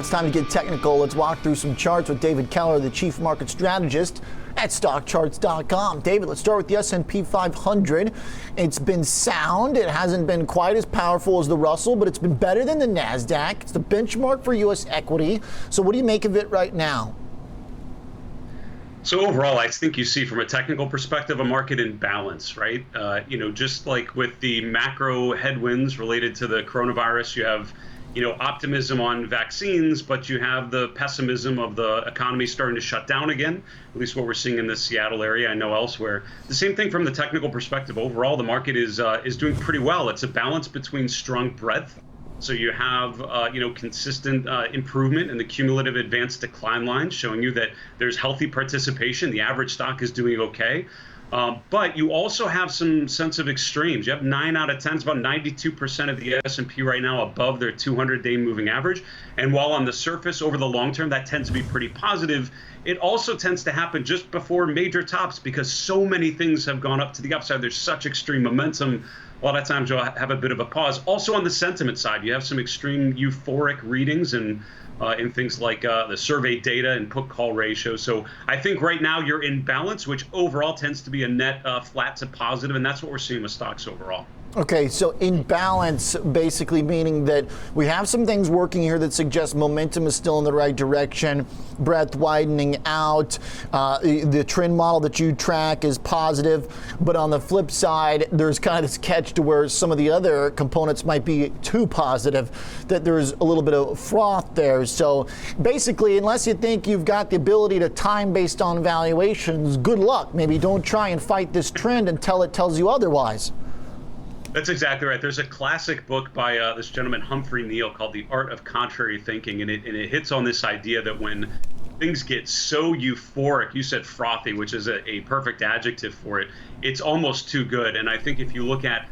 It's time to get technical. Let's walk through some charts with David Keller, the Chief Market Strategist at StockCharts.com. David, let's start with the S&P 500. It's been sound. It hasn't been quite as powerful as the Russell, but it's been better than the NASDAQ. It's the benchmark for U.S. equity. So what do you make of it right now? So overall, I think you see from a technical perspective a market in balance, right? Just like with the macro headwinds related to the coronavirus, you have optimism on vaccines, but you have the pessimism of the economy starting to shut down again, at least what we're seeing in the Seattle area. I know elsewhere. The same thing from the technical perspective. Overall, the market is doing pretty well. It's a balance between strong breadth. So you have, consistent improvement in the cumulative advanced decline line, showing you that there's healthy participation. The average stock is doing okay. But you also have some sense of extremes. You have 9 out of 10, it's about 92% of the S&P right now above their 200-day moving average. And while on the surface over the long term, that tends to be pretty positive, it also tends to happen just before major tops because so many things have gone up to the upside. There's such extreme momentum. A lot of times you'll have a bit of a pause. Also on the sentiment side, you have some extreme euphoric readings and in things like the survey data and put-call ratio. So I think right now you're in balance, which overall tends to be a net flat to positive, and that's what we're seeing with stocks overall. Okay, so in balance, basically meaning that we have some things working here that suggest momentum is still in the right direction, breadth widening out, the trend model that you track is positive, but on the flip side, there's kind of this catch to where some of the other components might be too positive, that there's a little bit of froth there. So basically, unless you think you've got the ability to time based on valuations, good luck. Maybe don't try and fight this trend until it tells you otherwise. That's exactly right. There's a classic book by this gentleman, Humphrey Neal, called The Art of Contrary Thinking, and it hits on this idea that when things get so euphoric, you said frothy, which is a perfect adjective for it, it's almost too good. And I think if you look at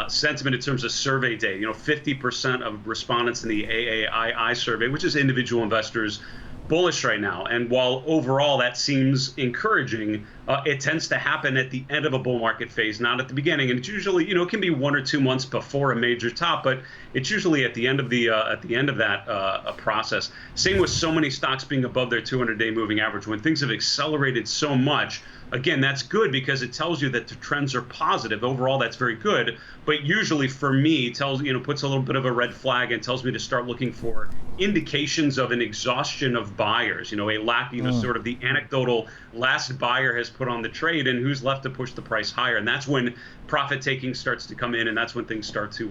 sentiment in terms of survey data, 50% of respondents in the AAII survey, which is individual investors, bullish right now. And while overall that seems encouraging, it tends to happen at the end of a bull market phase, not at the beginning. And it's usually, it can be 1 or 2 months before a major top, but it's usually at the end of that process. Same with so many stocks being above their 200-day moving average. When things have accelerated so much, again, that's good because it tells you that the trends are positive. Overall, that's very good. But usually for me, puts a little bit of a red flag and tells me to start looking for indications of an exhaustion of buyers, a lack, sort of the anecdotal last buyer has put on the trade and who's left to push the price higher. And that's when profit taking starts to come in, and that's when things start to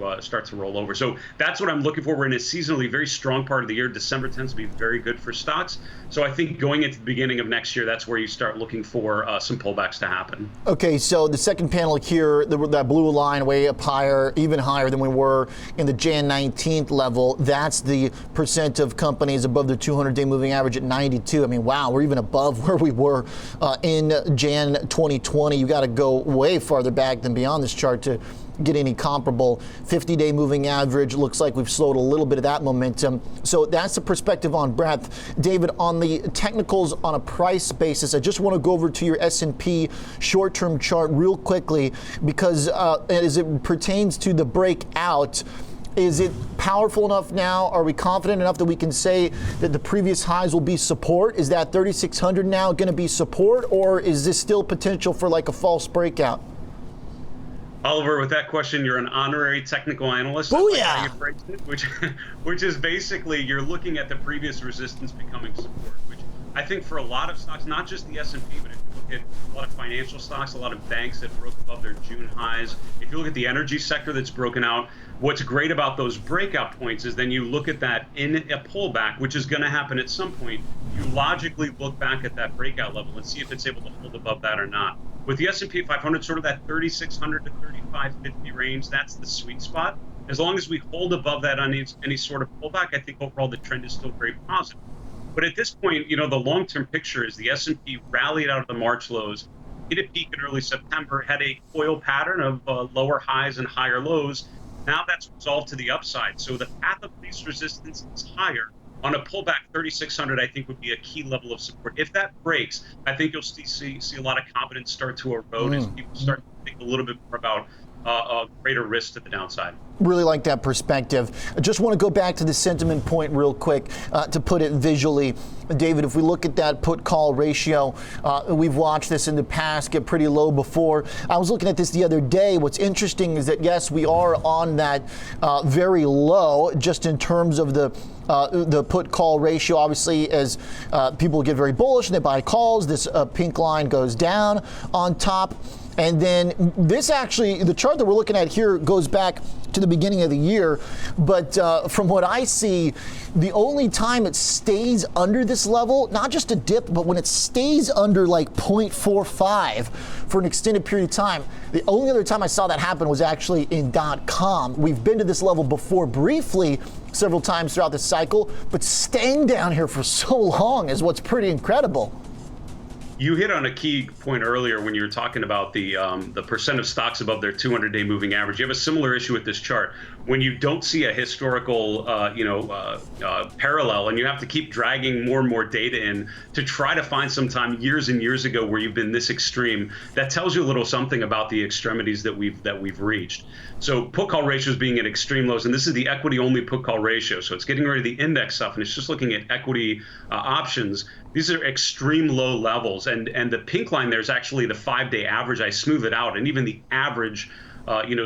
roll over. So that's what I'm looking for. We're in a seasonally very strong part of the year. December tends to be very good for stocks. So I think going into the beginning of next year, that's where you start looking for some pullbacks to happen. Okay, so the second panel here, that blue line way up higher, even higher than we were in the Jan 19th level. That's the percent of companies above their 200-day moving average at 92. I mean, wow, we're even above where we were in Jan 2020. You got to go way farther back than beyond this chart to get any comparable. 50-day moving average looks like we've slowed a little bit of that momentum. So that's the perspective on breadth. David, on the technicals on a price basis, I just want to go over to your S&P short-term chart real quickly because as it pertains to the breakout, is it powerful enough now? Are we confident enough that we can say that the previous highs will be support? Is that 3,600 now going to be support, or is this still potential for like a false breakout? Oliver, with that question, you're an honorary technical analyst. Booyah! Which is basically you're looking at the previous resistance becoming support, which I think for a lot of stocks, not just the S&P, but if you look at a lot of financial stocks, a lot of banks that broke above their June highs, if you look at the energy sector that's broken out, what's great about those breakout points is then you look at that in a pullback, which is going to happen at some point. You logically look back at that breakout level and see if it's able to hold above that or not. With the S&P 500, sort of that 3,600 to 3,550 range, that's the sweet spot. As long as we hold above that on any sort of pullback, I think overall the trend is still very positive. But at this point, the long-term picture is the S&P rallied out of the March lows, hit a peak in early September, had a coil pattern of lower highs and higher lows. Now that's resolved to the upside. So the path of least resistance is higher. On a pullback, 3,600, I think, would be a key level of support. If that breaks, I think you'll see a lot of confidence start to erode as people start to think a little bit more about greater risk to the downside. Really like that perspective. I just want to go back to the sentiment point real quick to put it visually. David, if we look at that put-call ratio, we've watched this in the past get pretty low before. I was looking at this the other day. What's interesting is that, yes, we are on that very low just in terms of the put-call ratio. Obviously, as people get very bullish and they buy calls, this pink line goes down on top. And then this actually, the chart that we're looking at here goes back to the beginning of the year. But from what I see, the only time it stays under this level, not just a dip, but when it stays under like 0.45 for an extended period of time, the only other time I saw that happen was actually in .com. We've been to this level before briefly several times throughout the cycle, but staying down here for so long is what's pretty incredible. You hit on a key point earlier when you were talking about the percent of stocks above their 200-day moving average. You have a similar issue with this chart. When you don't see a historical, parallel, and you have to keep dragging more and more data in to try to find some time years and years ago where you've been this extreme, that tells you a little something about the extremities that we've reached. So put-call ratios being at extreme lows, and this is the equity-only put-call ratio. So it's getting rid of the index stuff, and it's just looking at equity options. These are extreme low levels, and the pink line there is actually the 5-day average. I smooth it out, and even the average,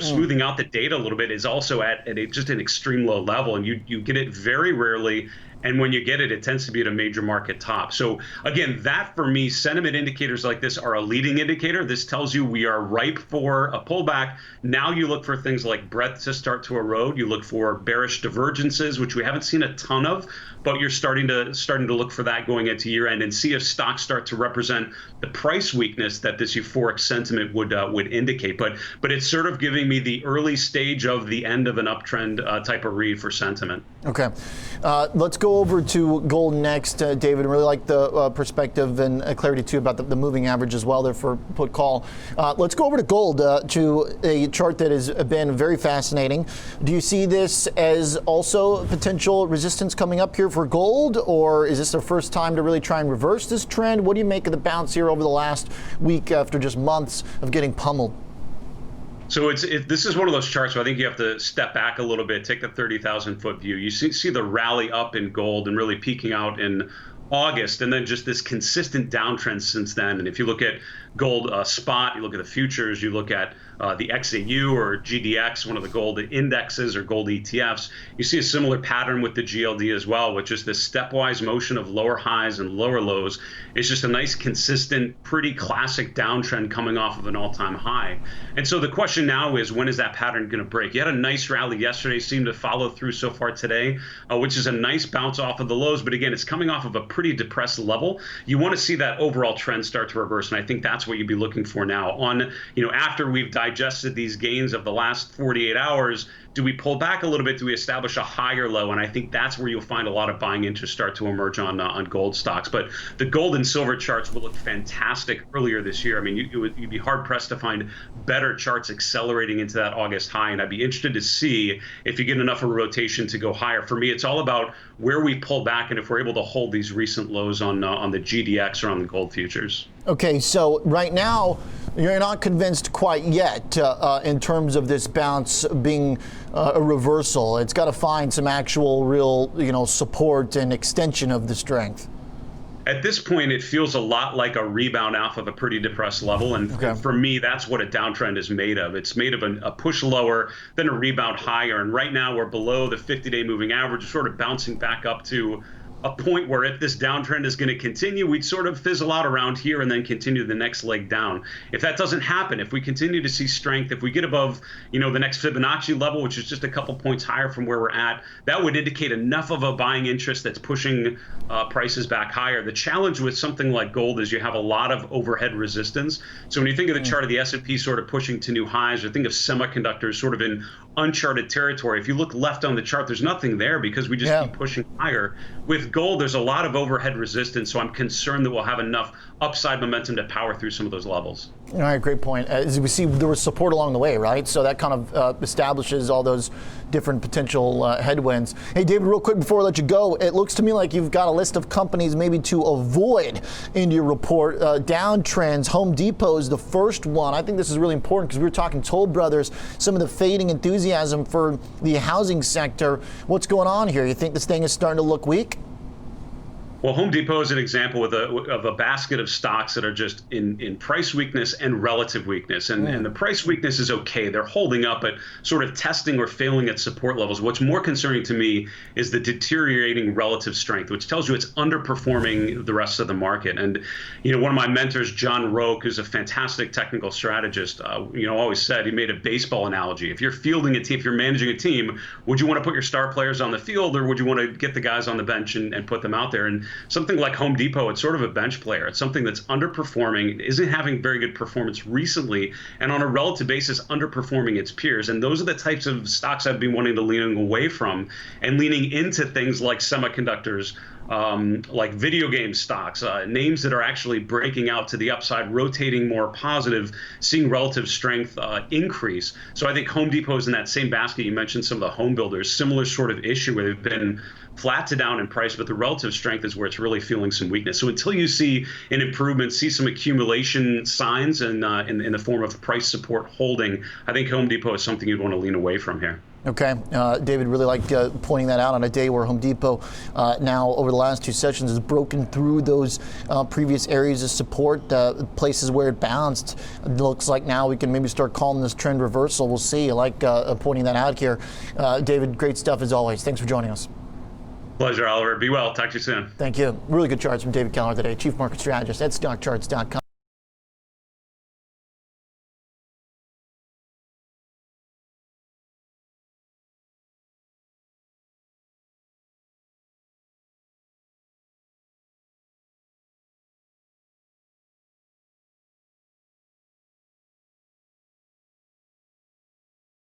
smoothing out the data a little bit is also at just an extreme low level, and you get it very rarely. And when you get it, it tends to be at a major market top. So again, that for me, sentiment indicators like this are a leading indicator. This tells you we are ripe for a pullback. Now you look for things like breadth to start to erode. You look for bearish divergences, which we haven't seen a ton of, but you're starting to look for that going into year end and see if stocks start to represent the price weakness that this euphoric sentiment would indicate. But it's sort of giving me the early stage of the end of an uptrend type of read for sentiment. Okay, let's go over to gold next, David. I really like the perspective and clarity too about the moving average as well there for put call. Let's go over to gold, to a chart that has been very fascinating. Do you see this as also potential resistance coming up here for gold, or is this the first time to really try and reverse this trend? What do you make of the bounce here over the last week after just months of getting pummeled? So this is one of those charts where I think you have to step back a little bit, take the 30,000-foot view. You see the rally up in gold and really peaking out in August, and then just this consistent downtrend since then. And if you look at gold spot, you look at the futures, you look at the XAU or GDX, one of the gold indexes or gold ETFs, you see a similar pattern with the GLD as well, which is this stepwise motion of lower highs and lower lows. It's just a nice, consistent, pretty classic downtrend coming off of an all-time high. And so the question now is, when is that pattern going to break? You had a nice rally yesterday, seemed to follow through so far today, which is a nice bounce off of the lows. But again, it's coming off of a pretty depressed level. You want to see that overall trend start to reverse, and I think that's what you'd be looking for now. After we've digested these gains of the last 48 hours, do we pull back a little bit? Do we establish a higher low? And I think that's where you'll find a lot of buying interest start to emerge on gold stocks. But the gold and silver charts will look fantastic earlier this year. I mean, you'd be hard pressed to find better charts accelerating into that August high. And I'd be interested to see if you get enough of a rotation to go higher. For me, it's all about where we pull back and if we're able to hold these recent lows on the GDX or on the gold futures. Okay, so right now, you're not convinced quite yet in terms of this bounce being a reversal. It's got to find some actual real, support and extension of the strength. At this point, it feels a lot like a rebound off of a pretty depressed level. And for me, that's what a downtrend is made of. It's made of a push lower, then a rebound higher. And right now, we're below the 50-day moving average, sort of bouncing back up to a point where if this downtrend is going to continue, we'd sort of fizzle out around here and then continue the next leg down. If that doesn't happen, if we continue to see strength, if we get above, the next Fibonacci level, which is just a couple points higher from where we're at, that would indicate enough of a buying interest that's pushing prices back higher. The challenge with something like gold is you have a lot of overhead resistance. So when you think of the chart of the S&P sort of pushing to new highs, or think of semiconductors sort of in uncharted territory, if you look left on the chart, there's nothing there because we just keep pushing higher. With gold, there's a lot of overhead resistance, so I'm concerned that we'll have enough upside momentum to power through some of those levels. All right, great point. As we see, there was support along the way, right? So that kind of establishes all those different potential headwinds. Hey, David, real quick before I let you go, it looks to me like you've got a list of companies maybe to avoid in your report. Downtrends, Home Depot is the first one. I think this is really important because we were talking Toll Brothers, some of the fading enthusiasm for the housing sector. What's going on here? You think this thing is starting to look weak? Well, Home Depot is an example of a basket of stocks that are just in price weakness and relative weakness. And the price weakness is okay. They're holding up at sort of testing or failing at support levels. What's more concerning to me is the deteriorating relative strength, which tells you it's underperforming the rest of the market. And, one of my mentors, John Roque, who's a fantastic technical strategist, always said, he made a baseball analogy. If you're fielding a team, if you're managing a team, would you want to put your star players on the field, or would you want to get the guys on the bench and put them out there? And something like Home Depot, it's sort of a bench player. It's something that's underperforming, isn't having very good performance recently, and on a relative basis, underperforming its peers. And those are the types of stocks I've been wanting to lean away from and leaning into things like semiconductors, like video game stocks, names that are actually breaking out to the upside, rotating more positive, seeing relative strength increase. So I think Home Depot is in that same basket. You mentioned some of the home builders, similar sort of issue where they've been flat to down in price, but the relative strength is where it's really feeling some weakness. So until you see an improvement, see some accumulation signs in the form of price support holding, I think Home Depot is something you'd want to lean away from here. Okay, David, really liked pointing that out on a day where Home Depot now over the last two sessions has broken through those previous areas of support, places where it bounced. It looks like now we can maybe start calling this trend reversal. We'll see. I like pointing that out here. David, great stuff as always. Thanks for joining us. Pleasure, Oliver. Be well. Talk to you soon. Thank you. Really good charts from David Keller today, Chief Market Strategist at StockCharts.com.